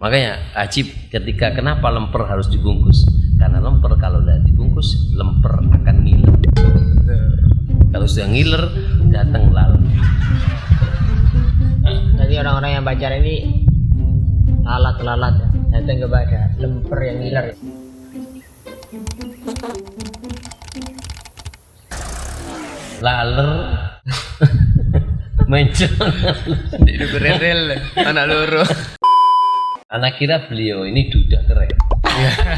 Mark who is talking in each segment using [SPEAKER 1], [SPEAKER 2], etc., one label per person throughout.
[SPEAKER 1] Makanya ajib ketika kenapa lemper harus dibungkus? Karena lemper kalau tidak dibungkus, lemper akan ngiler. Kalau sudah ngiler, datang lalat.
[SPEAKER 2] Jadi orang-orang yang pacaran ini lalat ya, datang kepada lemper yang ngiler.
[SPEAKER 1] Laler mencong
[SPEAKER 3] Itu berendel anak loro.
[SPEAKER 1] anak kira beliau ini duda keren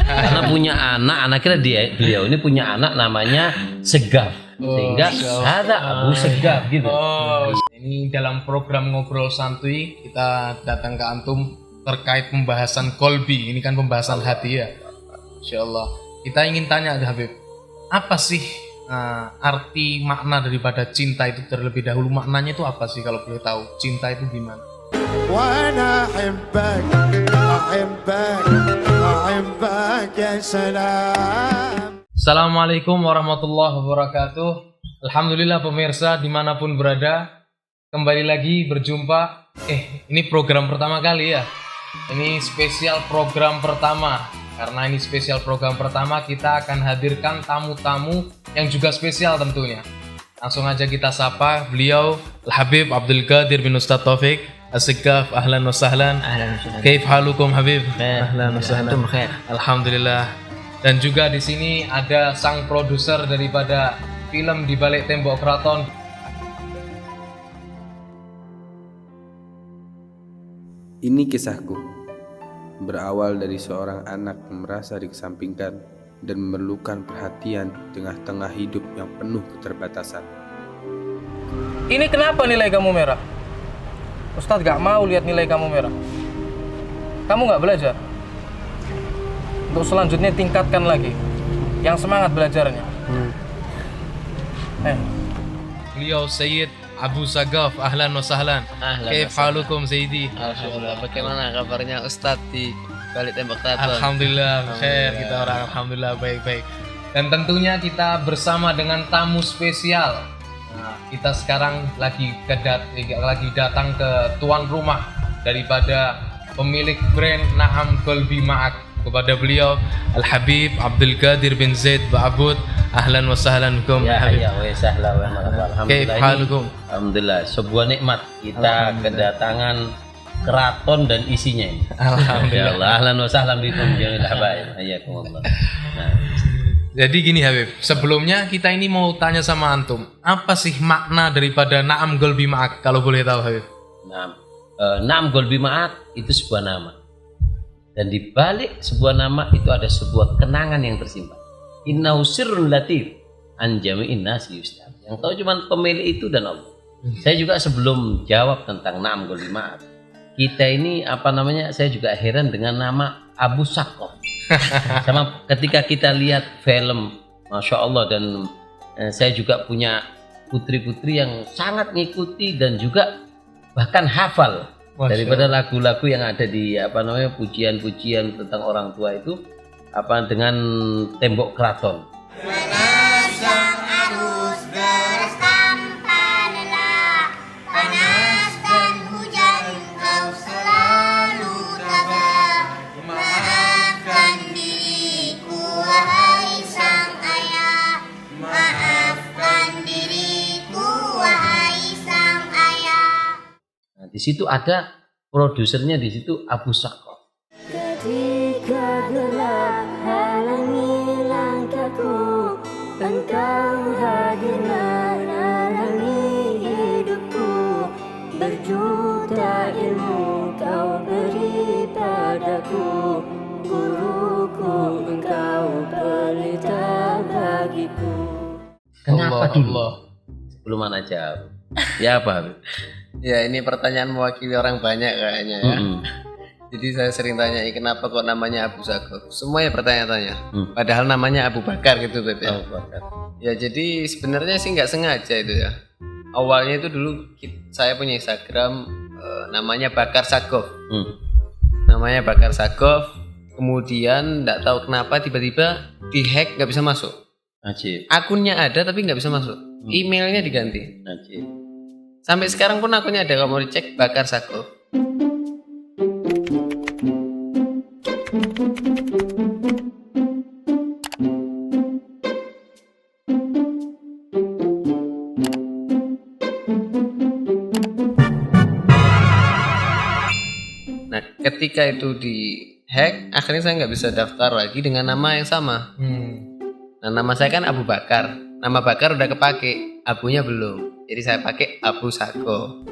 [SPEAKER 1] karena punya anak kira beliau ini punya anak namanya Segaf sehingga ada Abu Segaf gitu.
[SPEAKER 3] Ini dalam program Ngobrol Santuy kita datang ke antum terkait pembahasan kolbi. Ini kan pembahasan hati ya. Insyaallah. Kita ingin tanya Habib, apa sih arti makna daripada cinta itu terlebih dahulu? Maknanya itu apa sih kalau boleh tahu? Cinta itu gimana?
[SPEAKER 4] وانا احبك يا سلام.
[SPEAKER 3] Assalamualaikum warahmatullahi wabarakatuh. Alhamdulillah pemirsa dimanapun berada, kembali lagi berjumpa. Ini program pertama kali ya. Ini spesial program pertama. Karena ini spesial program pertama, kita akan hadirkan tamu-tamu yang juga spesial tentunya. Langsung aja kita sapa beliau Al-Habib Abdul Qadir bin Ustadz Taufik As-Segaf. Ahlan wa sahlan. Kaif halukum Habib? Ahlan wa sahlan. Alhamdulillah. Dan juga di sini ada sang produser daripada film Di Balik Tembok Keraton.
[SPEAKER 5] Ini kisahku. Berawal dari seorang anak yang merasa dikesampingkan dan memerlukan perhatian di tengah-tengah hidup yang penuh keterbatasan.
[SPEAKER 6] Ini kenapa nilai kamu merah? Ustadz gak mau lihat nilai kamu merah. Kamu gak belajar? Untuk selanjutnya tingkatkan lagi. Yang semangat belajarnya.
[SPEAKER 3] Beliau Sayyid Abu Sagaf. Ahlan wa sahlan. Kaif halukum Sayyidi?
[SPEAKER 7] Alhamdulillah. Bagaimana kabarnya Ustadz di Balik Tembok Keraton?
[SPEAKER 3] Alhamdulillah, khair kita orang. Alhamdulillah baik-baik. Dan tentunya kita bersama dengan tamu spesial. Nah, kita sekarang lagi datang ke tuan rumah daripada pemilik brand Naam Kolbi Ma'ak. Kepada beliau Al-Habib Abdul Qadir bin Zaid Ba'abud. Ahlan wa sahlan bikum.
[SPEAKER 1] Ya wa sahlan wa marhaban. Alhamdulillah, sebuah nikmat kita kedatangan keraton dan isinya ini. Alhamdulillah. Ahlan wa sahlan bikum jami'il habaib. Hayyakumullah. Nah,
[SPEAKER 3] jadi gini Habib, sebelumnya kita ini mau tanya sama antum, apa sih makna daripada Naam Kolbi Ma'ak kalau boleh tahu Habib?
[SPEAKER 1] Naam Kolbi Ma'ak itu sebuah nama. Dan di balik sebuah nama itu ada sebuah kenangan yang tersimpan. Innahu sirrun latif an jami'in nasi yuslam. Yang tahu cuma pemilik itu dan Allah. Saya juga sebelum jawab tentang Naam Kolbi Ma'ak, kita ini saya juga heran dengan nama Abu Sakof. Sama ketika kita lihat film, Masya Allah, dan saya juga punya putri-putri yang sangat ngikuti dan juga bahkan hafal daripada lagu-lagu yang ada di pujian-pujian tentang orang tua itu dengan tembok keraton. Di situ ada produsernya, di situ Abu Sakof.
[SPEAKER 8] Ketika gelap halangi langkahku, engkau hadir menerangi hidupku. Berjuta ilmu kau beri padaku, guruku engkau pelita bagiku.
[SPEAKER 1] Kenapa dulu? Sebelum anak jawab. Ya apa?
[SPEAKER 7] Ya, ini pertanyaan mewakili orang banyak kayaknya ya. Jadi saya sering tanya, kenapa kok namanya Abu Sagaf? Semuanya bertanya-tanya. Padahal namanya Abu Bakar gitu Beb ya. Ya jadi sebenarnya sih nggak sengaja itu ya. Awalnya itu dulu saya punya Instagram namanya Bakar Sagaf. Namanya Bakar Sagaf. Kemudian nggak tahu kenapa tiba-tiba dihack, nggak bisa masuk.
[SPEAKER 1] Ajib.
[SPEAKER 7] Akunnya ada tapi nggak bisa masuk. Emailnya diganti.
[SPEAKER 1] Ajib.
[SPEAKER 7] Sampai sekarang pun akunnya ada, kalau mau dicek Bakar Sagaf. ketika itu di hack, akhirnya saya nggak bisa daftar lagi dengan nama yang sama. Nah, nama saya kan Abu Bakar. Nama Bakar udah kepake, Abunya belum. Jadi saya pakai Abu Sako.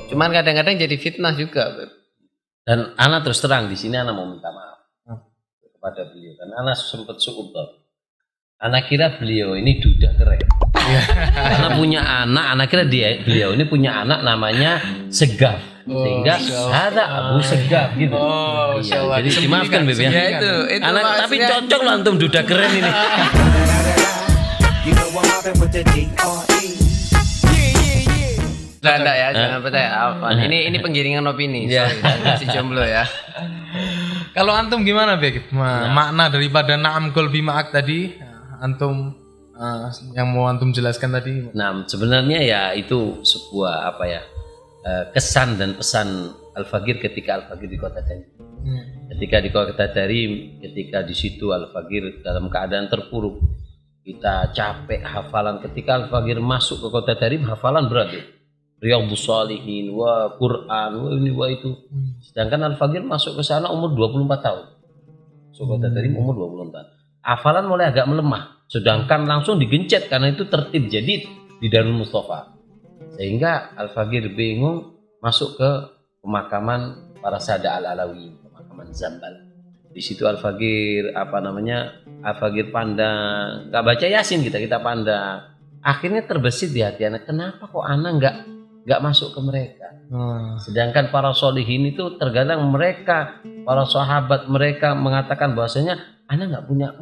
[SPEAKER 7] Cuman kadang-kadang jadi fitnah juga, Beb.
[SPEAKER 1] Dan Ana terus terang di sini Ana mau minta maaf kepada beliau. Dan Ana sempat suudzon. Ana kira beliau ini duda keren. Karena punya anak kira beliau ini punya anak namanya Segaf. Sehingga ada Abu Segaf gitu. Iya, jadi dimaafkan Beb ya.
[SPEAKER 7] Ya itu
[SPEAKER 1] Anak tapi cocok loh antum duda keren ini.
[SPEAKER 7] Enggak ya, jangan percaya. Ini penggiringan opini. Masih jomblo ya.
[SPEAKER 3] Kalau antum gimana Beb? Makna daripada na'am qalbi ma'ak tadi, antum yang mau antum jelaskan tadi?
[SPEAKER 1] Nah, sebenarnya ya itu sebuah kesan dan pesan Al-Faqir ketika Al-Faqir di kota Tarim. Ketika di kota Tarim, ketika di situ Al-Faqir dalam keadaan terpuruk, kita capek hafalan. Ketika Al-Faqir masuk ke kota Tarim, hafalan berat. Riyadhus Shalihin, Quran, ini itu. Sedangkan Al-Faqir masuk ke sana umur 24 tahun. Masuk kota Tarim umur 24 tahun. Hafalan mulai agak melemah. Sedangkan langsung digencet karena itu tertib jadid di Darul Mustafa. Sehingga Al-Faqir bingung masuk ke pemakaman para Sada Al-Alawi, pemakaman Zambal. Di situ Al-Faqir Al-Faqir pandang, nggak baca Yasin kita pandang. Akhirnya terbesit di hati anak, kenapa kok anak nggak masuk ke mereka? Sedangkan para solihin itu terkadang mereka, para sahabat mereka mengatakan bahwasanya anak nggak punya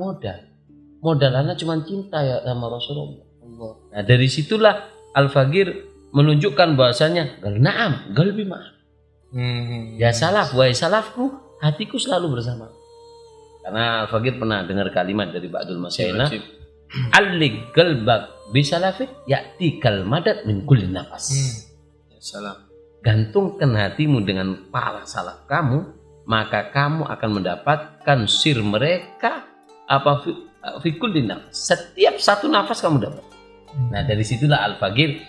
[SPEAKER 1] modal anak cuma cinta ya sama Rasulullah. Nah dari situlah Al-Faqir menunjukkan bahwasanya na'am qalbi ma'ak. Ya salaf, wahai salafku, hatiku selalu bersama. Karena Al-Faqir pernah dengar kalimat dari Ba'dul Masyayina, Allik qalbak bisalafik ya'ti kal madad min kulli nafas.
[SPEAKER 7] Salam.
[SPEAKER 1] Gantungkan hatimu dengan para salaf kamu, maka kamu akan mendapatkan sir mereka fi kulli nafas. Setiap satu nafas kamu dapat. Nah dari situlah Al-Faqir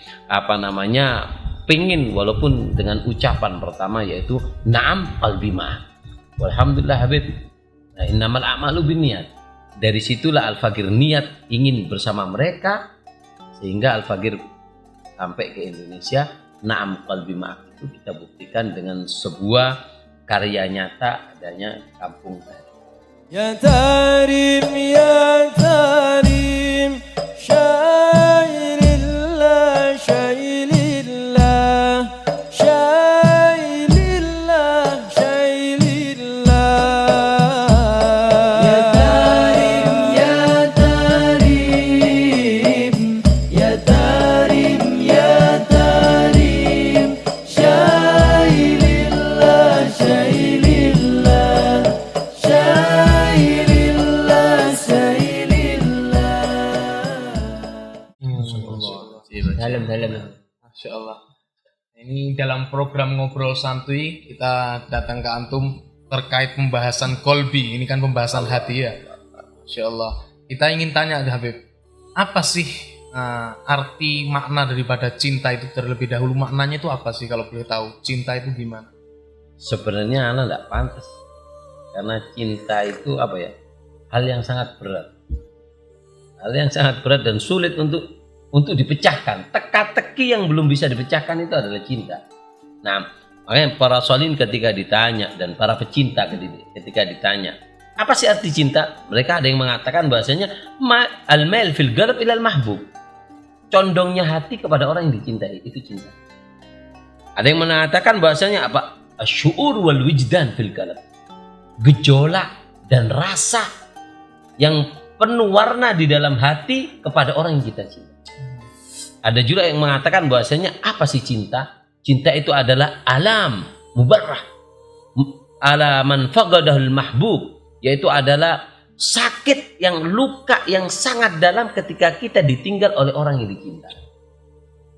[SPEAKER 1] pingin walaupun dengan ucapan pertama yaitu na'am qalbi ma'ak. Walhamdulillah Habib. Nah innamal a'malu binniyat. Dari situlah Al-Faqir niat ingin bersama mereka sehingga Al-Faqir sampai ke Indonesia. Na'am qalbi ma'ak itu kita buktikan dengan sebuah karya nyata adanya kampung tadi.
[SPEAKER 9] Ya Tarim, ya Tarim, Syailillah, Syailillah, Syailillah, Syailillah. Ya Tarim, ya Tarim, ya Tarim, ya Tarim, Syailillah, Syailillah, Syailillah, Syailillah.
[SPEAKER 2] Dalam.
[SPEAKER 3] Masya Allah. Ini dalam program Ngobrol Santuy kita datang ke antum terkait pembahasan kolbi. Ini kan pembahasan hati ya. Masya Allah. Kita ingin tanya Habib, apa sih arti makna daripada cinta itu terlebih dahulu? Maknanya itu apa sih kalau boleh tahu? Cinta itu gimana?
[SPEAKER 1] Sebenarnya anak tidak pantas karena cinta itu hal yang sangat berat, dan sulit untuk dipecahkan. Teka-teki yang belum bisa dipecahkan itu adalah cinta. Nah makanya para solihin ketika ditanya dan para pecinta ketika ditanya apa sih arti cinta, mereka ada yang mengatakan bahasanya al-mail fil qalb ilal mahbub, condongnya hati kepada orang yang dicintai itu cinta. Ada yang mengatakan bahasanya asyuur wal wijdan fil qalb, gejolak dan rasa yang penuh warna di dalam hati kepada orang yang kita cinta. Ada juga yang mengatakan bahasanya apa sih cinta? Cinta itu adalah alam mubarrah ala man faqadahul mahbub, yaitu adalah sakit yang luka yang sangat dalam ketika kita ditinggal oleh orang yang dicinta.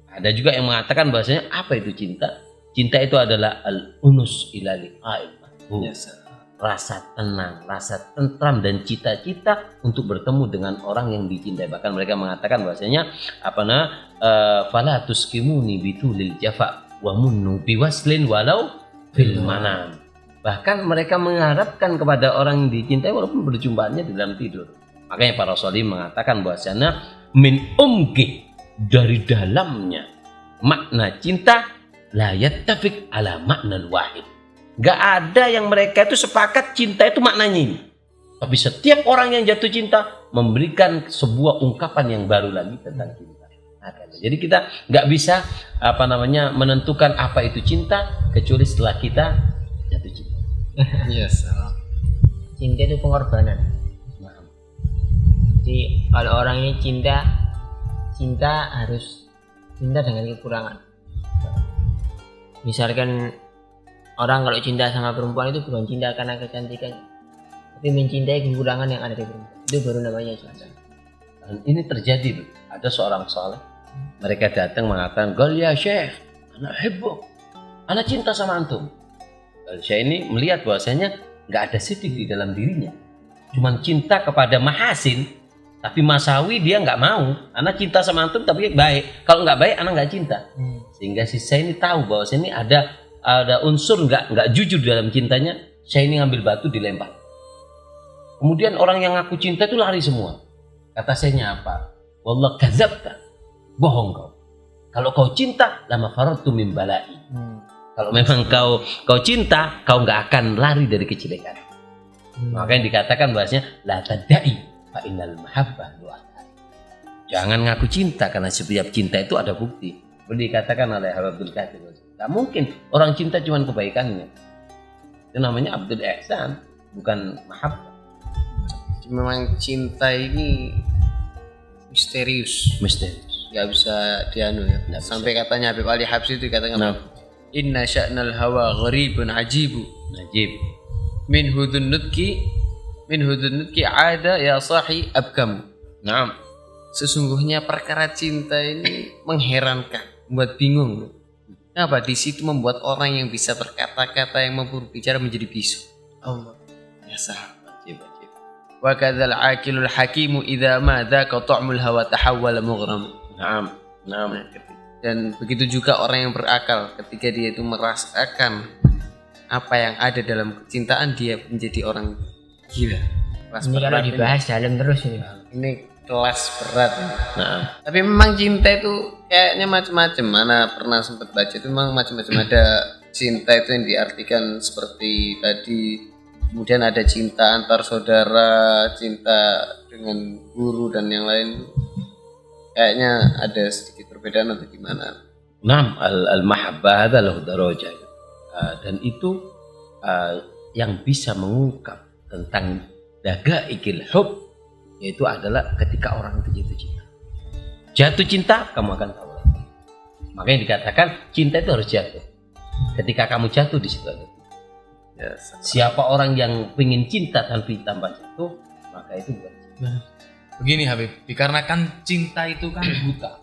[SPEAKER 1] Ada juga yang mengatakan bahasanya apa itu cinta? Cinta itu adalah al-unus ila liqa'il mahbub. Rasa tenang, rasa tentram dan cita-cita untuk bertemu dengan orang yang dicintai. Bahkan mereka mengatakan bahwasanya fala tuskimuni bitulil jafa wa munnu biwaslin walau fil manam. Bahkan mereka mengharapkan kepada orang yang dicintai walaupun berjumpaannya di dalam tidur. Makanya para sholih mengatakan bahwasanya min umki, dari dalamnya makna cinta la yattafiq ala makna wahid. Gak ada yang mereka itu sepakat cinta itu maknanya ini. Tapi setiap orang yang jatuh cinta memberikan sebuah ungkapan yang baru lagi tentang cinta. Jadi kita nggak bisa menentukan apa itu cinta kecuali setelah kita jatuh cinta.
[SPEAKER 7] Yes.
[SPEAKER 2] Cinta itu pengorbanan. Jadi kalau orang ini cinta harus cinta dengan kekurangan. Misalkan orang kalau cinta sama perempuan itu bukan cinta karena kecantikan, tapi mencintai kekurangan yang ada di perempuan. Itu baru namanya cinta.
[SPEAKER 1] Dan ini terjadi, ada seorang saleh, mereka datang mengatakan, "Qul ya Syekh, ana hibbuk. Ana cinta sama antum." Syekh ini melihat bahwasanya nggak ada sidik di dalam dirinya. Cuman cinta kepada mahasin, tapi masawi dia nggak mau. Ana cinta sama antum tapi baik. Kalau nggak baik, ana nggak cinta. Sehingga si Syekh ini tahu bahwasanya ini ada unsur nggak jujur dalam cintanya. Syekh ini ngambil batu dilempar. Kemudian orang yang ngaku cinta itu lari semua. Kata Syekhnya apa? Wallah kadzabta. Bohong kau. Kalau kau cinta, lama faratu min balai. Kalau memang kau cinta, kau nggak akan lari dari kejelekan. Makanya dikatakan bahasanya la tadai fa innal mahabbah lu'atan. Jangan ngaku cinta karena setiap cinta itu ada bukti. Seperti dikatakan oleh Abdul Qadir. Gak mungkin orang cinta cuma kebaikannya. Itu namanya Abdul Ihsan, bukan mahabbah.
[SPEAKER 7] Memang cinta ini misterius. Gak bisa dianu ya. Sampai katanya Habib Ali Habsyi itu dikatakan inna sya'nal hawa gharibun ajibu.
[SPEAKER 1] Najib.
[SPEAKER 7] Min hudun nutki ada ya sahi abkamu.
[SPEAKER 1] Naam.
[SPEAKER 7] Sesungguhnya perkara cinta ini mengherankan, membuat bingung. Kenapa? Di situ membuat orang yang bisa berkata-kata yang mampu berbicara menjadi bisu. Allah. Ya sahabat. Wa kadzal aqilul hakimu idza ma dzaka ta'mul hawa tahawwala mughram.
[SPEAKER 1] Naam.
[SPEAKER 7] Dan begitu juga orang yang berakal ketika dia itu merasakan apa yang ada dalam kecintaan, dia menjadi orang gila.
[SPEAKER 2] Ini kalau dibahas dalam terus ini.
[SPEAKER 7] Ini kelas berat. Tapi memang cinta itu kayaknya macam-macam. Mana pernah sempat baca itu memang macam-macam. Ada cinta itu yang diartikan seperti tadi. Kemudian ada cinta antar saudara, cinta dengan guru dan yang lain. Kayaknya ada sedikit perbedaan atau gimana?
[SPEAKER 1] Naam, al-mahabbah adalah darajat. Dan itu yang bisa mengungkap tentang dagaikil hub, yaitu adalah ketika orang itu jatuh cinta. Jatuh cinta, kamu akan tahu lagi. Makanya dikatakan cinta itu harus jatuh. Ketika kamu jatuh di situ ada. Siapa orang yang pengen cinta tanpa jatuh, maka itu bukan cinta.
[SPEAKER 3] Begini Habib, dikarenakan cinta itu kan buta.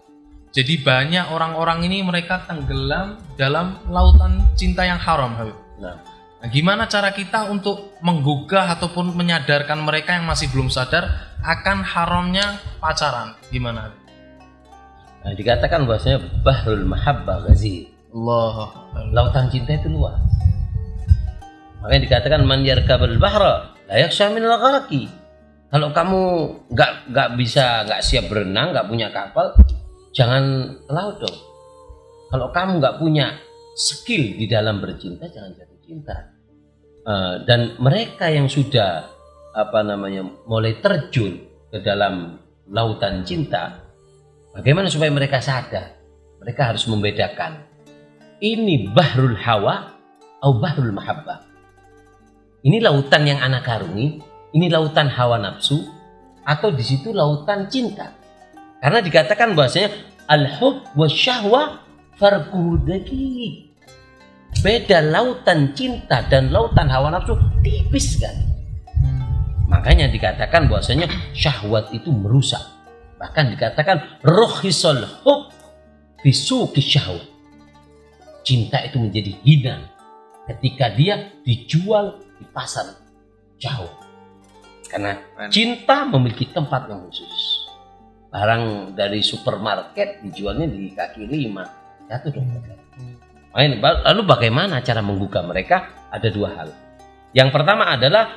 [SPEAKER 3] Jadi banyak orang-orang ini mereka tenggelam dalam lautan cinta yang haram Habib. Nah, gimana cara kita untuk menggugah ataupun menyadarkan mereka yang masih belum sadar akan haramnya pacaran? Gimana?
[SPEAKER 1] Nah, dikatakan bahwasanya bahrul mahabbah ghazir.
[SPEAKER 3] Allah.
[SPEAKER 1] Lautan cinta itu luas. Makanya dikatakan man yarkabul bahra la yakhsha minal gharaqi. Kalau kamu nggak siap berenang, nggak punya kapal, jangan ke laut dong. Kalau kamu nggak punya skill di dalam bercinta, jangan jatuh cinta. Dan mereka yang sudah mulai terjun ke dalam lautan cinta, bagaimana supaya mereka sadar? Mereka harus membedakan ini bahrul hawa atau bahrul mahabbah. Ini lautan yang anak karungi, ini lautan hawa nafsu, atau di situ lautan cinta. Karena dikatakan bahwasanya al-hub wasyahwa farquhu daqiq. Beda lautan cinta dan lautan hawa nafsu tipis sekali. Makanya dikatakan bahwasanya syahwat itu merusak. Bahkan dikatakan ruhisul hub bisuqi syahwat. Cinta itu menjadi hina ketika dia dijual di pasar syahwat. Karena cinta memiliki tempat yang khusus. Barang dari supermarket dijualnya di kaki lima. Jatuh dong. Lalu bagaimana cara menggugah mereka? Ada dua hal. Yang pertama adalah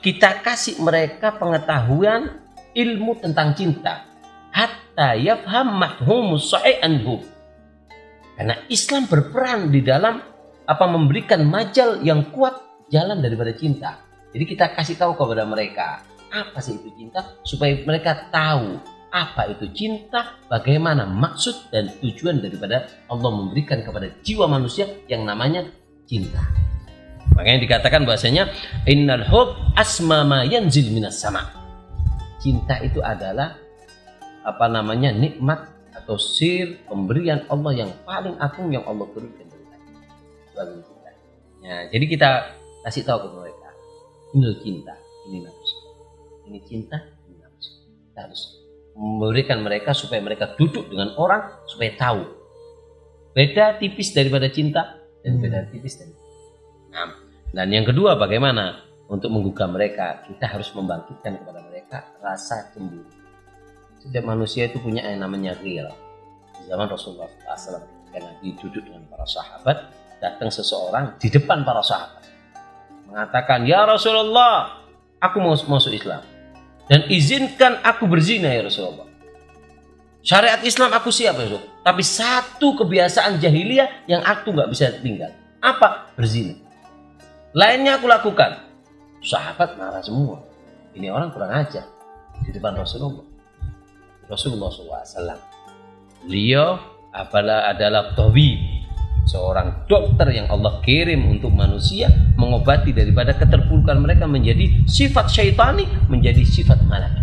[SPEAKER 1] kita kasih mereka pengetahuan ilmu tentang cinta hatta yafham mafhumus sahih anhu. Karena Islam berperan di dalam memberikan majal yang kuat jalan daripada cinta. Jadi kita kasih tahu kepada mereka apa sih itu cinta supaya mereka tahu apa itu cinta, bagaimana maksud dan tujuan daripada Allah memberikan kepada jiwa manusia yang namanya cinta. Makanya dikatakan bahasanya innal hub asma ma yanzil minas sama. Cinta itu adalah nikmat atau sir pemberian Allah yang paling agung yang Allah berikan kepada kita. Ya, jadi kita kasih tahu kepada mereka, ini cinta, ini nafsu. Ini cinta, ini nafsu. Kita harus memberikan mereka supaya mereka duduk dengan orang supaya tahu beda tipis daripada cinta dan beda tipis dari. Nah, dan yang kedua bagaimana untuk menggugah mereka? Kita harus membangkitkan kepada mereka rasa cemburu. Setiap manusia itu punya yang namanya ghirah. Di zaman Rasulullah SAW ketika Nabi duduk dengan para sahabat, datang seseorang di depan para sahabat mengatakan, ya Rasulullah, aku mau masuk Islam dan izinkan aku berzina ya Rasulullah. Syariat Islam aku siap ya Rasul, tapi satu kebiasaan jahiliyah yang aku nggak bisa tinggal. Apa? Berzina. Lainnya aku lakukan. Sahabat marah semua. Ini orang kurang ajar di depan Rasulullah SAW. Beliau adalah tabib, seorang dokter yang Allah kirim untuk manusia mengobati daripada keterpurukan mereka menjadi sifat syaitani menjadi sifat malaikat.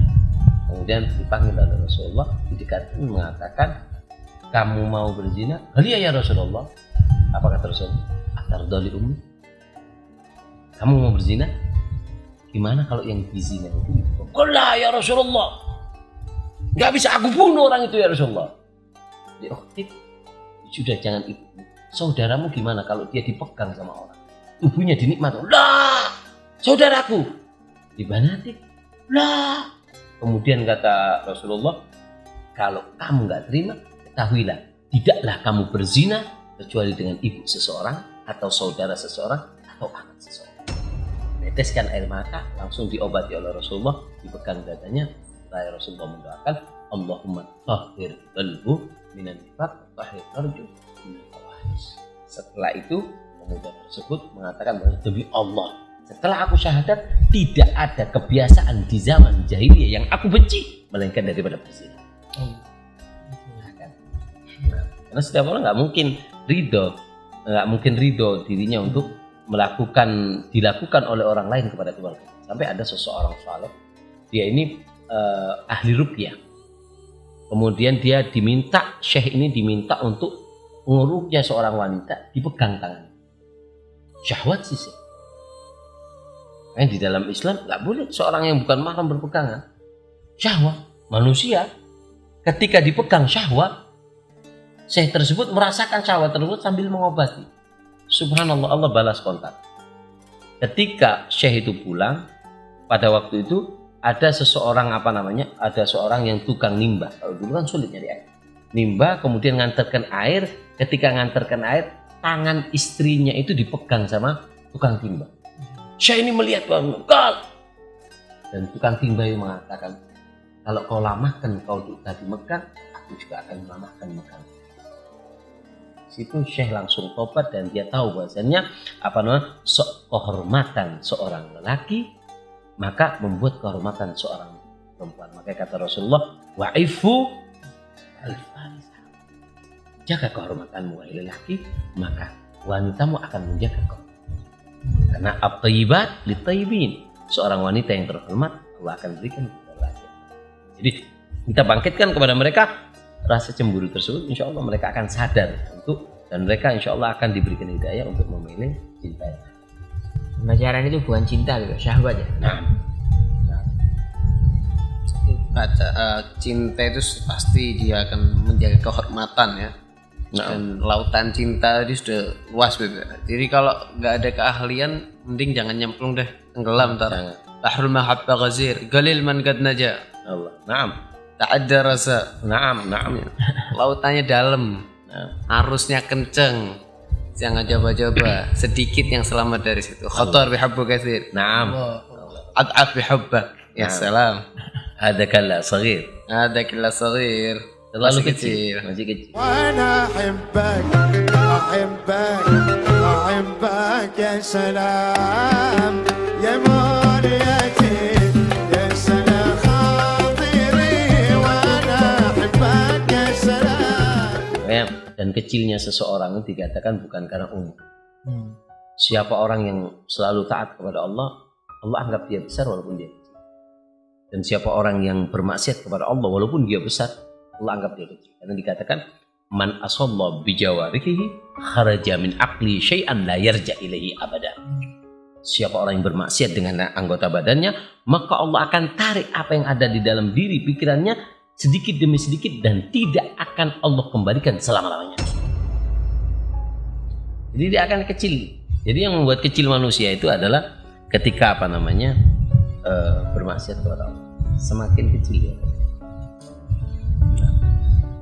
[SPEAKER 1] Kemudian dipanggil oleh Rasulullah, didekatkan mengatakan, kamu mau berzina? Iya ya Rasulullah. Apa kata Rasulullah? Atardoli ummi. Kamu mau berzina? Gimana kalau yang berzina itu? Qullah ya Rasulullah. Gak bisa aku bunuh orang itu ya Rasulullah. Ya sudah, jangan ibu. Saudaramu gimana kalau dia dipegang sama orang? Tubuhnya dinikmati. Lah, saudaraku. Dibanatik. Lah. Kemudian kata Rasulullah, kalau kamu gak terima, ketahuilah, tidaklah kamu berzina kecuali dengan ibu seseorang atau saudara seseorang atau anak seseorang. Neteskan air mata, langsung diobati oleh Rasulullah, dipegang dadanya. Lalu Rasulullah mendoakan, Allahumma tahhir qalbu minan nifaq, tahhir farju minal fawahish. Setelah itu pemuda tersebut mengatakan, demi Allah, setelah aku syahadat tidak ada kebiasaan di zaman jahiliyah yang aku benci melainkan daripada berzina. Nah, karena setiap orang nggak mungkin ridho dirinya untuk dilakukan oleh orang lain kepada keluarga. Sampai ada seseorang saleh, dia ini ahli ruqyah. Kemudian dia syekh ini diminta untuk menguruqyah seorang wanita, dipegang tangan. Syahwat sih. Di dalam Islam nggak boleh seorang yang bukan mahram berpegangan. Syahwat manusia ketika dipegang syahwat, syekh tersebut merasakan syahwat tersebut sambil mengobati. Subhanallah, Allah balas kontak. Ketika syekh itu pulang, pada waktu itu ada seseorang ada seorang yang tukang nimba. Kalau dulu kan sulit nyari air. Nimba, kemudian nganterkan air. Ketika nganterkan air, tangan istrinya itu dipegang sama tukang timba. Syekh ini melihat bahwa dan tukang timba itu mengatakan, kalau kau lamahkan kau tadi Mekah, aku juga akan melamahkan Mekah. Situ Syekh langsung tobat dan dia tahu bahasanya kehormatan seorang lelaki maka membuat kehormatan seorang perempuan. Maka kata Rasulullah, wa'ifu al-farisah. Jaga kehormatanmu wahai lelaki, maka wanitamu akan menjaga kau. Karena at-thayyibat lit-thayyibin. Seorang wanita yang terhormat Allah akan berikan kepada lelaki. Jadi kita bangkitkan kepada mereka rasa cemburu tersebut, insya Allah mereka akan sadar dan mereka insya Allah akan diberikan hidayah untuk memilih cinta.
[SPEAKER 2] Pembacaran itu bukan cinta gitu, syahwat ya.
[SPEAKER 7] Cinta itu pasti dia akan menjaga kehormatan ya. Dan lautan cinta itu sudah luas gitu. Jadi kalau nggak ada keahlian, mending jangan nyemplung deh, tenggelam ntar. Bahrul mahabbah ghazir, galil man qad naja.
[SPEAKER 1] Allah. Naam.
[SPEAKER 7] Tak ada rasa.
[SPEAKER 1] Naam.
[SPEAKER 7] Lautannya dalam, arusnya kenceng, Jangan coba-coba. Sedikit yang selamat dari situ. Khotor bihubbu katsir.
[SPEAKER 1] Naam.
[SPEAKER 7] Ad'af bihubbak. Ya salam.
[SPEAKER 1] Ada kala saghir.
[SPEAKER 7] Ada kila saghir.
[SPEAKER 1] Terlalu
[SPEAKER 7] Masih
[SPEAKER 1] kecil. Masih kecil.
[SPEAKER 4] وانا احبك احبك احبك يا سلام يا مريتي يا سلام خاطري وانا احبك يا سلام.
[SPEAKER 1] Ya, dan kecilnya seseorang itu dikatakan bukan karena umur. Siapa orang yang selalu taat kepada Allah, Allah anggap dia besar walaupun dia kecil. Dan siapa orang yang bermaksiat kepada Allah walaupun dia besar, Allah anggap dia kecil. Karena dikatakan man asalla bijawarihi kharaja min aqli syai'an la yarja ilaihi abada. Siapa orang yang bermaksiat dengan anggota badannya, maka Allah akan tarik apa yang ada di dalam diri pikirannya sedikit demi sedikit dan tidak akan Allah kembalikan selama-lamanya. Jadi dia akan kecil. Jadi yang membuat kecil manusia itu adalah ketika bermaksiat kepada Allah. Semakin kecil dia.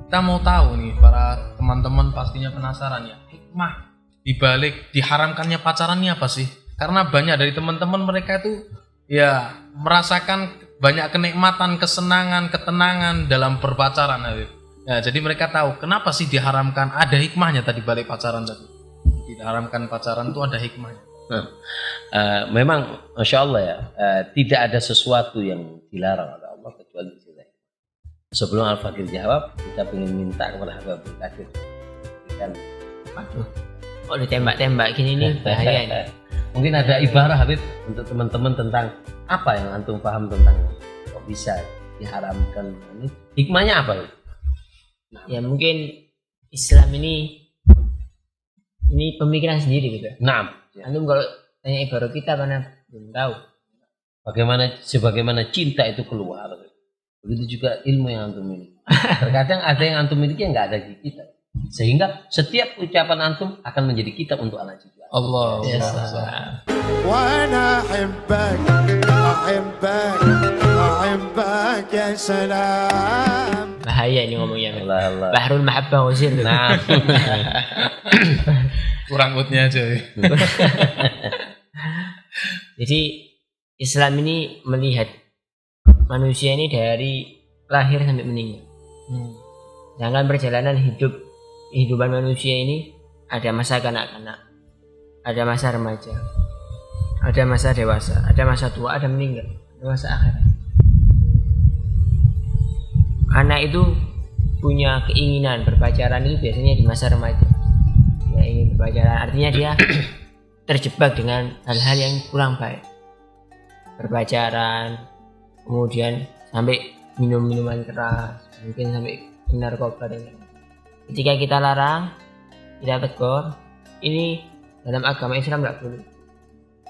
[SPEAKER 3] Kita mau tahu nih, para teman-teman pastinya penasaran ya, hikmah dibalik diharamkannya pacaran ini apa sih? Karena banyak dari teman-teman mereka itu ya merasakan banyak kenikmatan, kesenangan, ketenangan dalam berpacaran. Ya, jadi mereka tahu kenapa sih diharamkan, ada hikmahnya tadi balik pacaran tadi. Diharamkan pacaran itu ada hikmahnya.
[SPEAKER 1] Memang Masya Allah ya, tidak ada sesuatu yang dilarang oleh Allah kecuali di sini. Sebelum Al-Fakir jawab, kita ingin minta kepada Habib Kadir.
[SPEAKER 2] Waduh, kok ditembak-tembak gini nih bahaya ini.
[SPEAKER 1] Mungkin ada ibarah Habib untuk teman-teman tentang apa yang antum paham tentang kok bisa diharamkan ini. Hikmahnya apa?
[SPEAKER 2] Ya mungkin Islam ini pemikiran sendiri gitu.
[SPEAKER 1] Nah,
[SPEAKER 2] Antum kalau tanya ibarat kita mana belum tahu.
[SPEAKER 1] Sebagaimana cinta itu keluar. Begitu juga ilmu yang antum miliki. Terkadang ada yang antum miliki yang nggak ada di kita. Sehingga setiap ucapan antum akan menjadi kitab untuk anak cucu.
[SPEAKER 3] Allah.
[SPEAKER 4] وانا احبك احبك احبك يا سلام.
[SPEAKER 2] Bahaya ini ngomongnya.
[SPEAKER 1] Allah.
[SPEAKER 2] Bahrul Mahabbah Wazir.
[SPEAKER 1] Nah.
[SPEAKER 3] Kurang utnya aja.
[SPEAKER 2] Jadi Islam ini melihat manusia ini dari lahir sampai meninggal. Sedangkan perjalanan kehidupan manusia ini ada masa kanak-kanak, ada masa remaja, ada masa dewasa, ada masa tua, ada meninggal, ada masa akhirat. Anak itu punya keinginan berpacaran itu biasanya di masa remaja. Dia ingin berpacaran, artinya dia terjebak dengan hal-hal yang kurang baik. Berpacaran, kemudian sampai minum minuman keras, mungkin sampai narkoba dan lain-lain. Ketika kita larang, kita tegur, ini dalam agama Islam tidak boleh.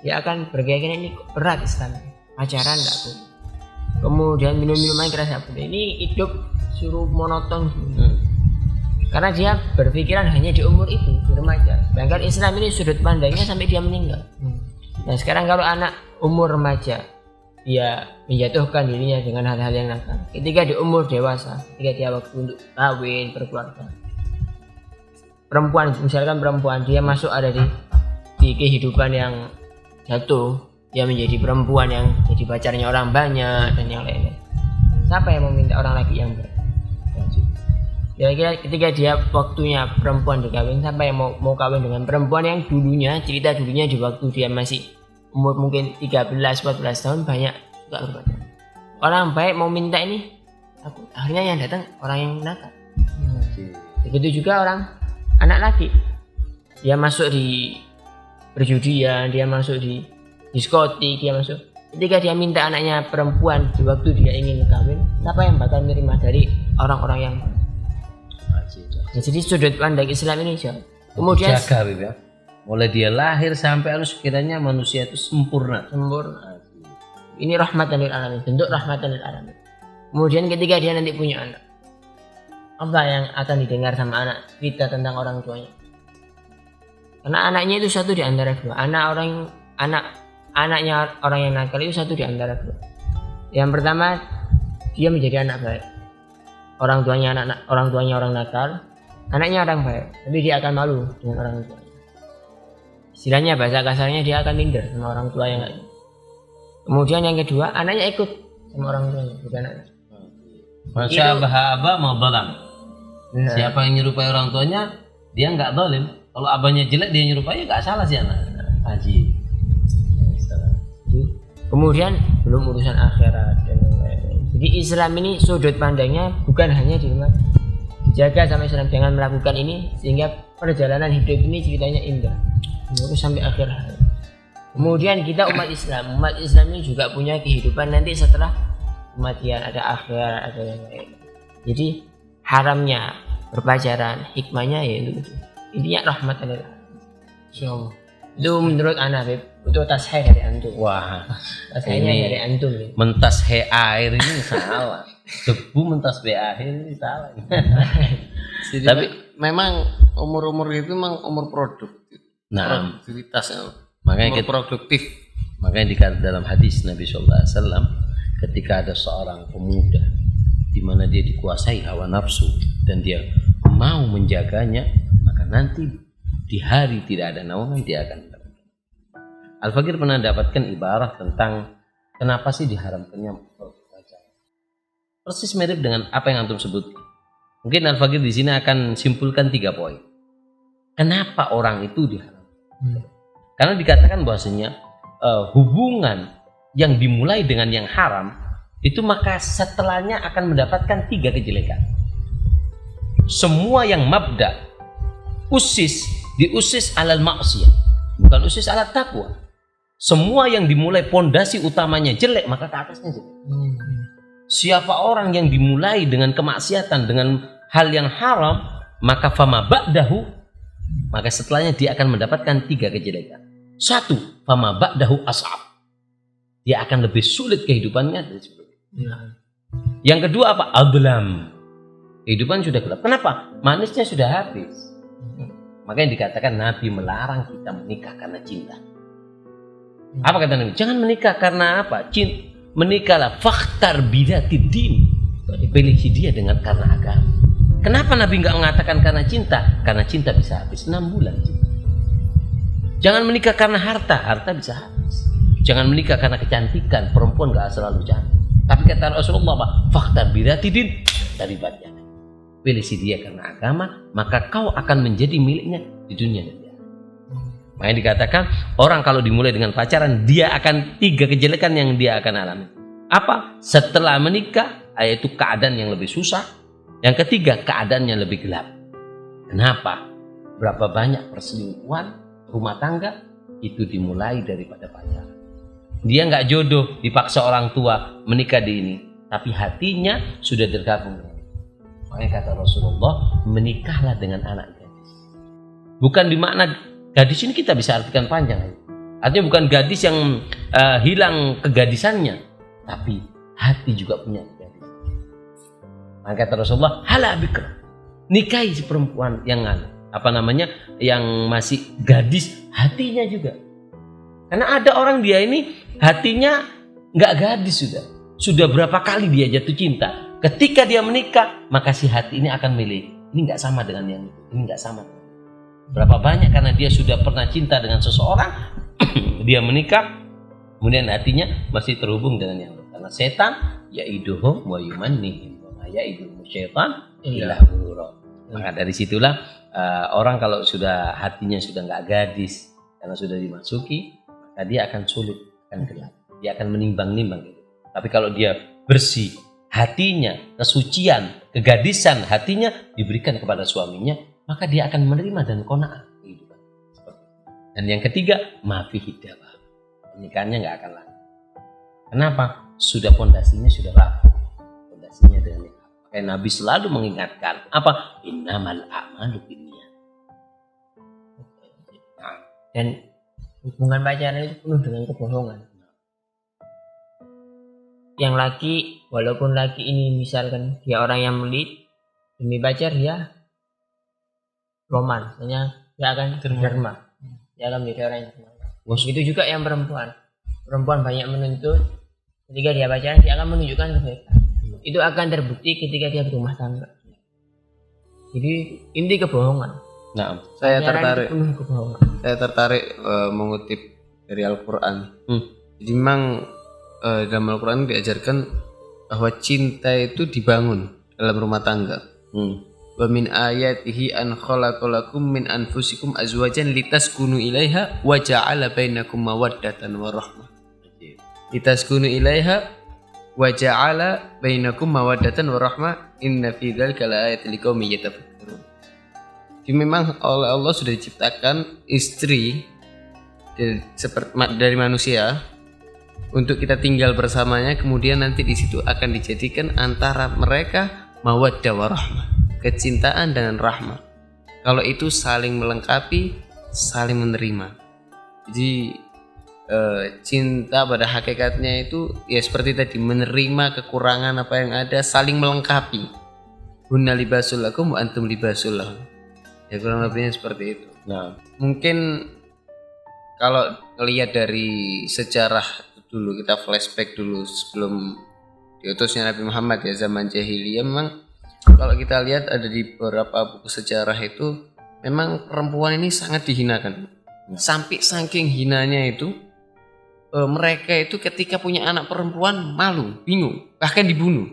[SPEAKER 2] Dia akan berkeyakinan ini berat Islam, pacaran tidak boleh. Kemudian minum minuman keras tidak boleh. Ini hidup suruh monoton. Karena dia berpikiran hanya di umur itu, di remaja. Sedangkan Islam ini sudut pandangnya sampai dia meninggal. Nah sekarang kalau anak umur remaja, dia menjatuhkan dirinya dengan hal-hal yang nakal. Ketika di umur dewasa, ketika dia waktu untuk kawin, berkeluarga, misalkan perempuan, dia masuk ada di kehidupan yang jatuh, dia menjadi perempuan yang jadi pacarnya orang banyak dan yang lainnya. Siapa yang meminta orang lagi yang berat? Kira-kira ketika dia waktunya perempuan dikawin, siapa yang mau kawin dengan perempuan yang dulunya di waktu dia masih umur mungkin 13-14 tahun banyak juga berpacaran. Orang baik mau minta ini, akhirnya yang datang orang yang nakal. Begitu juga anak laki, dia masuk di perjudian, dia masuk di diskotik, dia masuk. Ketika dia minta anaknya perempuan di waktu dia ingin kawin, siapa yang bakal menerima dari orang-orang yang jadi sudut pandang Islam ini jauh. Kemudian
[SPEAKER 1] jaga ya. Mulai dia lahir sampai sekiranya manusia itu sempurna.
[SPEAKER 2] Ini rahmatan lil alamin, bentuk rahmatan lil alamin. Kemudian ketika dia nanti punya anak, apa yang akan didengar sama anak kita tentang orang tuanya? Karena anaknya itu satu di antara dua. Anaknya orang yang nakal itu satu di antara dua. Yang pertama, dia menjadi anak baik. Orang tuanya orang nakal, anaknya orang baik, tapi dia akan malu dengan orang tuanya. istilahnya bahasa kasarnya dia akan minder sama orang tua yang nggak. Kemudian yang kedua, anaknya ikut sama orang tuanya, bukan anak.
[SPEAKER 1] Masyabaha aba mau zalam.
[SPEAKER 2] Nah.
[SPEAKER 1] Siapa yang nyerupai orang tuanya, dia nggak zalim. Kalau abahnya jelek dia nyerupai, nggak salah sih anak. Haji.
[SPEAKER 2] Kemudian belum urusan akhirat dan lain-lain. Jadi Islam ini sudut pandangnya bukan hanya di rumah, dijaga sama Islam, jangan melakukan ini sehingga perjalanan hidup ini ceritanya indah terus sampai akhir hayat. Kemudian kita umat Islam ini juga punya kehidupan nanti setelah kematian, ada akhirat, ada yang lain. Jadi haramnya berpacaran, hikmahnya yaitu intinya rahmatan lil alamin. Insyaallah. Itu menurut ana Beb, itu tasheh dari antum.
[SPEAKER 1] Wah,
[SPEAKER 2] tashehnya dari antum nih.
[SPEAKER 1] Mentashe air ini salah. Debu mentashe air ini salah.
[SPEAKER 7] Jadi
[SPEAKER 1] Tapi
[SPEAKER 7] memang umur-umur itu memang umur produktif.
[SPEAKER 1] Nah,
[SPEAKER 7] Produktivitas
[SPEAKER 1] makanya
[SPEAKER 7] umur produktif.
[SPEAKER 1] makanya dikatakan dalam hadis Nabi Sallallahu Alaihi Wasallam, ketika ada seorang pemuda di mana dia dikuasai hawa nafsu dan dia mau menjaganya, maka nanti di hari tidak ada naungan dia akan mendapatkan. Al-Fakir pernah dapatkan ibarat tentang kenapa sih diharamkannya berpacaran. Persis mirip dengan apa yang antum sebut. Mungkin Al-Fakir di sini akan simpulkan 3 poin. Kenapa orang itu diharamkan? Karena dikatakan bahwasanya hubungan yang dimulai dengan yang haram itu maka setelahnya akan mendapatkan 3 kejelekan. Semua yang mabda diusis alal maksiyah, bukan usis alal taqwa. Semua yang dimulai pondasi utamanya jelek, maka ke atasnya jelek. Siapa orang yang dimulai dengan kemaksiatan, dengan hal yang haram, maka fama ba'dahu, maka setelahnya dia akan mendapatkan 3 kejelekan. 1, fama ba'dahu as'ab. Dia akan lebih sulit kehidupannya dari sebelumnya. Yang kedua apa? Adlam. Kehidupan sudah gelap. Kenapa? Manisnya sudah habis. Makanya dikatakan Nabi melarang kita menikah karena cinta. Apa kata Nabi? Jangan menikah karena apa? Menikahlah fakhtar bidatid din. Pilih dia dengan karena agama. Kenapa Nabi nggak mengatakan karena cinta? Karena cinta bisa habis 6 bulan. Jangan menikah karena harta bisa habis. Jangan menikah karena kecantikan, perempuan nggak selalu cantik. Tapi kata Rasulullah apa? Fakhtar bidatid din dari badan. Pilih dia karena agama, maka kau akan menjadi miliknya di dunia dan di akhirat. Makanya dikatakan orang kalau dimulai dengan pacaran, dia akan 3 kejelekan yang dia akan alami. Apa? Setelah menikah, yaitu keadaan yang lebih susah. Yang ketiga, keadaan yang lebih gelap. Kenapa? Berapa banyak perselingkuhan rumah tangga itu dimulai daripada pacaran. Dia nggak jodoh, dipaksa orang tua menikah di ini, tapi hatinya sudah tergabung. Makanya kata Rasulullah, menikahlah dengan anak gadis. Bukan di makna gadis ini kita bisa artikan panjang. Artinya bukan gadis yang hilang kegadisannya, tapi hati juga punya gadis. Maka kata Rasulullah, hala bikr, nikahi si perempuan yang yang masih gadis, hatinya juga. Karena ada orang dia ini hatinya nggak gadis sudah berapa kali dia jatuh cinta. Ketika dia menikah, maka si hati ini akan milih. Ini nggak sama dengan yang itu. Ini nggak sama. Berapa banyak karena dia sudah pernah cinta dengan seseorang, dia menikah, kemudian hatinya masih terhubung dengan yang lain. Karena setan ya'iduhum wa yumannihim wa ya'iduhum syaitan illa ghurura. Maka dari situlah orang kalau sudah hatinya sudah nggak gadis karena sudah dimasuki, maka dia akan sulit, akan gelap. Dia akan menimbang-nimbang gitu. Tapi kalau dia bersih hatinya, kesucian, kegadisan hatinya diberikan kepada suaminya, maka dia akan menerima dan qanaah kehidupan. Dan yang ketiga, mafi hidayah. Pernikahannya nggak akan lama. Kenapa? Sudah pondasinya sudah rapuh. Pondasinya dengan nikah. Makanya Nabi selalu mengingatkan apa? Innamal a'malu binniyat.
[SPEAKER 2] Dan hubungan pacaran itu penuh dengan kebohongan. Yang laki, walaupun laki ini misalkan dia orang yang pelit, demi pacar dia roman, hanya dia akan derma, dia akan menjadi orang yang derma. Begitu juga yang perempuan banyak menuntut, ketika dia pacaran dia akan menunjukkan kebaikan. Itu akan terbukti ketika dia berumah tangga. Jadi inti kebohongan.
[SPEAKER 1] Nah,
[SPEAKER 7] Saya
[SPEAKER 2] Ajaran
[SPEAKER 7] tertarik.
[SPEAKER 2] itu penuh ke bawah.
[SPEAKER 7] Saya tertarik mengutip dari Al-Quran. Jadi memang dalam Al-Quran diajarkan bahwa cinta itu dibangun dalam rumah tangga. Wa min ayatihi an khalaqalakum min anfusikum azwajan litaskunu ilaiha wa ja'ala bainakum mawaddatan wa rahmah. Litaskunu ilaiha wa ja'ala bainakum mawaddatan wa rahmah inna fi dzalika laayatin liqaumin yatafakkarun. Jadi memang oleh Allah sudah diciptakan istri dari manusia untuk kita tinggal bersamanya, kemudian nanti di situ akan dijadikan antara mereka mawaddah warahmah, kecintaan dan rahmah. Kalau itu saling melengkapi, saling menerima. Jadi cinta pada hakikatnya itu ya seperti tadi, menerima kekurangan apa yang ada, saling melengkapi. Hunna libasul lakum wa antum libasul lahum. Ya kurang lebihnya seperti itu.
[SPEAKER 1] nah,
[SPEAKER 7] Mungkin kalau lihat dari sejarah dulu, kita flashback dulu sebelum diutusnya Nabi Muhammad ya, zaman jahiliyah, memang kalau kita lihat ada di beberapa buku sejarah itu memang perempuan ini sangat dihinakan. Sampai saking hinanya itu mereka itu ketika punya anak perempuan malu, bingung, bahkan dibunuh.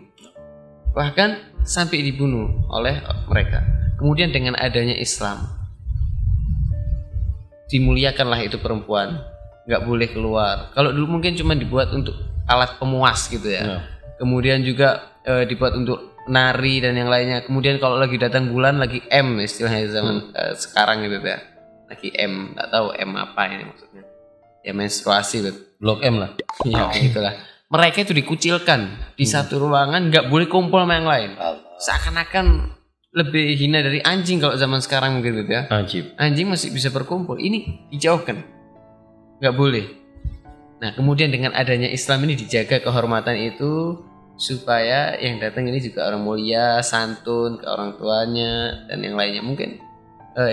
[SPEAKER 7] Bahkan sampai dibunuh oleh mereka. Kemudian dengan adanya Islam, dimuliakanlah itu perempuan, nggak boleh keluar. Kalau dulu mungkin cuma dibuat untuk alat pemuas gitu ya. Kemudian juga dibuat untuk nari dan yang lainnya. Kemudian kalau lagi datang bulan, lagi M istilahnya zaman sekarang gitu ya, lagi M, nggak tahu M apa ini maksudnya, ya menstruasi gitu.
[SPEAKER 1] Blok M lah.
[SPEAKER 7] Ya gitulah. Mereka itu dikucilkan di satu ruangan, nggak boleh kumpul sama yang lain. Seakan-akan lebih hina dari anjing kalau zaman sekarang gitu ya. Anjing masih bisa berkumpul, ini dijauhkan, nggak boleh. Nah kemudian dengan adanya Islam ini dijaga kehormatan itu, supaya yang datang ini juga orang mulia, santun ke orang tuanya dan yang lainnya. Mungkin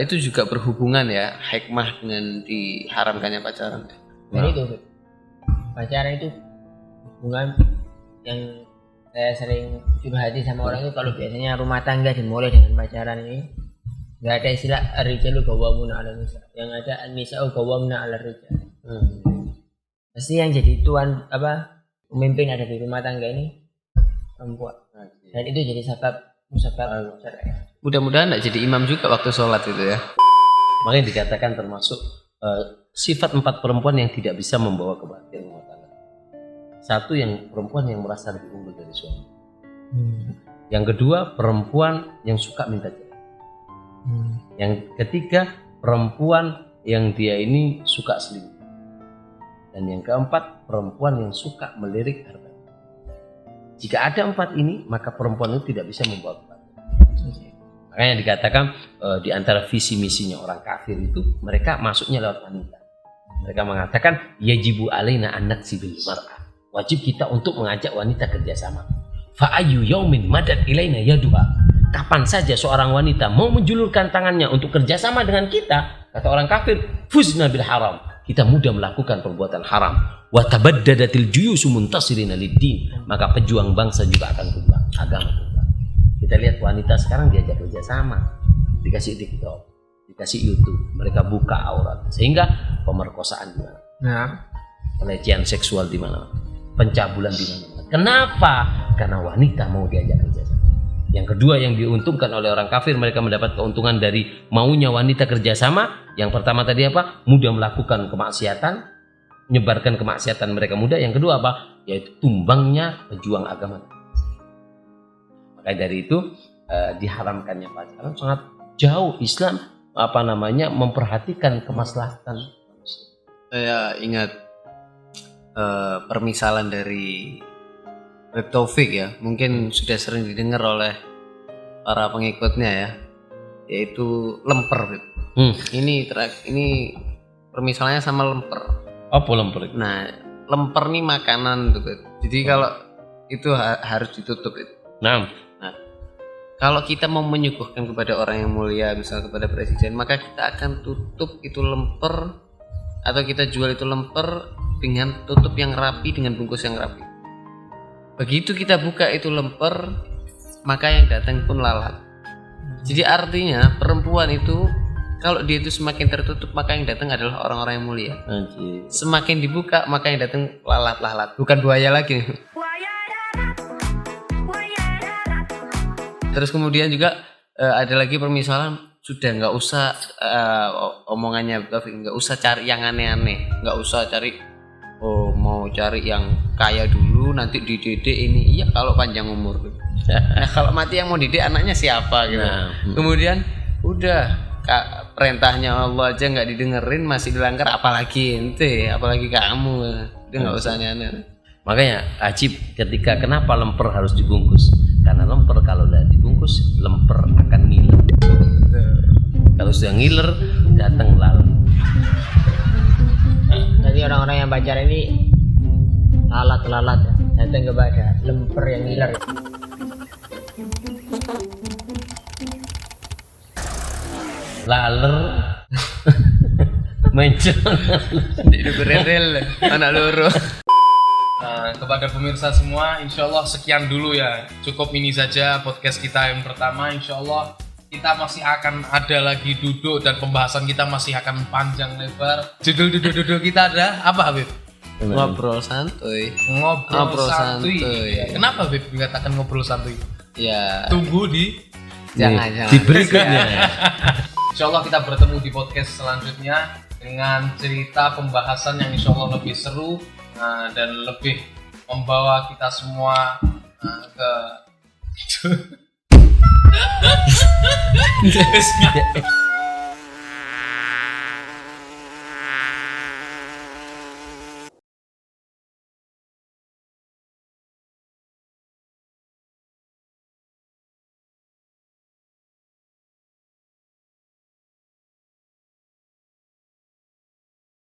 [SPEAKER 7] itu juga berhubungan ya, hikmah dengan diharamkannya pacaran.
[SPEAKER 2] Dan itu pacaran itu hubungan yang saya sering curhati sama orang itu. Kalau biasanya rumah tangga dimulai dengan pacaran ini, nggak ada istilah ar-rijalu qawwamuna 'ala nisa, yang ada an-nisa'u qawwamna 'ala rijal. Pasti yang jadi tuan pemimpin ada di rumah tangga ini perempuan, dan itu jadi musabab syar'i.
[SPEAKER 7] Mudah-mudahan nggak jadi imam juga waktu sholat itu ya.
[SPEAKER 1] Makanya dikatakan termasuk sifat 4 perempuan yang tidak bisa membawa kebahagiaan rumah tangga. Satu, yang perempuan yang merasa lebih unggul dari suami. Yang kedua, perempuan yang suka minta cerai. Yang ketiga, perempuan yang dia ini suka selingkuh. Dan yang keempat, perempuan yang suka melirik harta. Jika ada 4 ini, maka perempuan itu tidak bisa membawa kebahagiaan. Makanya dikatakan di antara visi misinya orang kafir itu, mereka masuknya lewat wanita. Mereka mengatakan yajibu alaina an naksibil mar'ah. Wajib kita untuk mengajak wanita kerjasama. Fa ayyu yaumin madad ilaina yaduha. Kapan saja seorang wanita mau menjulurkan tangannya untuk kerjasama dengan kita, kata orang kafir, fuzna bil haram. Kita mudah melakukan perbuatan haram. Wa tabaddadatil juyusu muntasirina lid-din. Maka pejuang bangsa juga akan tumbang, agama tumbang. Kita lihat wanita sekarang diajak kerjasama, dikasih TikTok, dikasih YouTube, mereka buka aurat, sehingga pemerkosaan di mana, pelecehan seksual di mana, pencabulan di mana. Kenapa? Karena wanita mau diajak kerjasama. Yang kedua yang diuntungkan oleh orang kafir, mereka mendapat keuntungan dari maunya wanita kerjasama. Yang pertama tadi apa? Mudah melakukan kemaksiatan, menyebarkan kemaksiatan mereka mudah. Yang kedua apa? Yaitu tumbangnya pejuang agama. Maka dari itu diharamkannya pacaran sangat jauh. Islam memperhatikan kemaslahatan manusia.
[SPEAKER 7] Saya ingat permisalan dari Reb Taufik ya, mungkin sudah sering didengar oleh para pengikutnya ya, yaitu lemper. Ini permisalannya sama lemper.
[SPEAKER 1] Apa lemper?
[SPEAKER 7] Nah, lemper nih makanan tuh. Jadi kalau itu harus ditutup itu. Nah, kalau kita mau menyuguhkan kepada orang yang mulia, misalnya kepada presiden, maka kita akan tutup itu lemper, atau kita jual itu lemper dengan tutup yang rapi, dengan bungkus yang rapi. Begitu kita buka itu lemper, maka yang datang pun lalat. Jadi artinya perempuan itu kalau dia itu semakin tertutup maka yang datang adalah orang-orang yang mulia.
[SPEAKER 1] Anjir.
[SPEAKER 7] Semakin dibuka maka yang datang lalat-lalat, bukan buaya lagi. Terus kemudian juga ada lagi permisalan, sudah nggak usah omongannya Taufik, nggak usah cari yang aneh-aneh, nggak usah cari mau cari yang kaya dulu nanti dididik ini. Iya kalau panjang umur. Nah, kalau mati yang mau didik anaknya siapa gitu. Kemudian udah perintahnya Allah aja nggak didengerin, masih dilanggar, apalagi ente, apalagi kamu. Udah nggak usah aneh-aneh.
[SPEAKER 1] Makanya ajib ketika kenapa lemper harus dibungkus, karena lemper kalau tidak dibungkus lemper akan ngiler. Kalau sudah ngiler datang lalat.
[SPEAKER 2] Jadi orang-orang yang pacaran ini lalat ya, datang kepada lemper yang ngiler.
[SPEAKER 1] Laler mencon
[SPEAKER 7] Hidup berendel anak loro.
[SPEAKER 3] Kepada pemirsa semua, insya Allah sekian dulu ya. Cukup ini saja podcast kita yang pertama. Insya Allah kita masih akan ada lagi duduk dan pembahasan kita masih akan panjang lebar. Judul duduk kita ada apa, Habib?
[SPEAKER 7] Ngobrol santuy.
[SPEAKER 3] Ngobrol santuy. Kenapa Habib dikatakan ngobrol santuy?
[SPEAKER 7] Ya.
[SPEAKER 3] Tunggu di
[SPEAKER 7] Jangan.
[SPEAKER 1] di berikutnya.
[SPEAKER 3] Insya Allah kita bertemu di podcast selanjutnya dengan cerita pembahasan yang insya Allah lebih seru dan lebih membawa kita semua ke